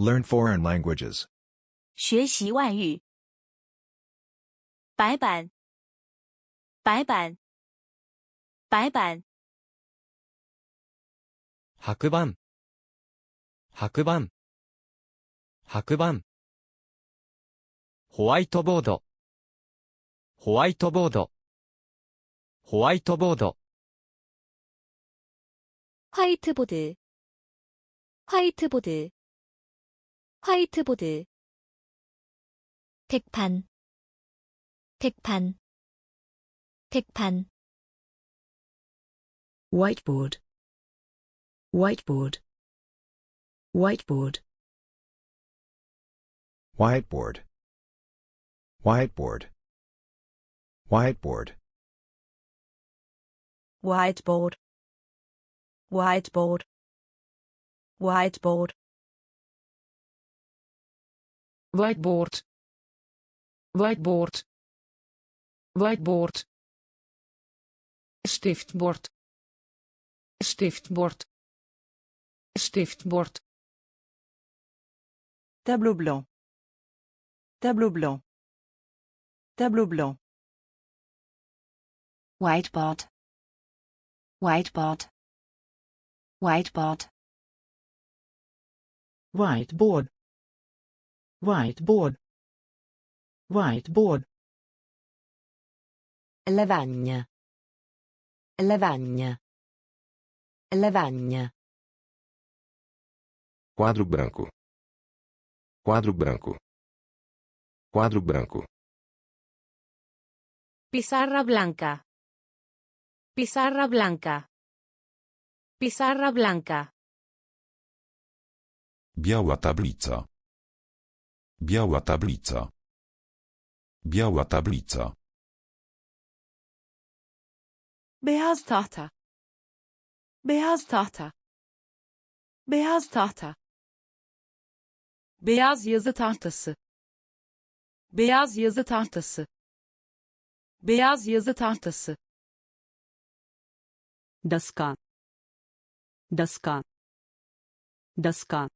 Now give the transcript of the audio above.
Learn foreign languages. 学习外语。白板，白板，白板。白板、白板、白板。ホワイトボード、ホワイトボード、ホワイトボード。 화이트보드, 화이트보드, 화이트보드. 택판, 택판, 택판. whiteboard, whiteboard, whiteboard. Whiteboard. Whiteboard. Whiteboard. whiteboard, whiteboard, whiteboard. whiteboard, whiteboard, whiteboard. Stiftbord, stiftbord, stiftbord. tableau blanc, tableau blanc, tableau blanc. whiteboard, whiteboard, whiteboard. whiteboard, whiteboard, whiteboard. Lavagna, lavagna, lavagna. Quadro branco. Quadro branco. Quadro branco. Pizarra blanca, pizarra blanca, pizarra blanca. Biała tablica. Biała tablica. Biała tablica. beyaz tahta, beyaz tahta, beyaz tahta. Beyaz yazı tahtası, beyaz yazı tahtası, beyaz yazı tahtası. Доска, доска, доска.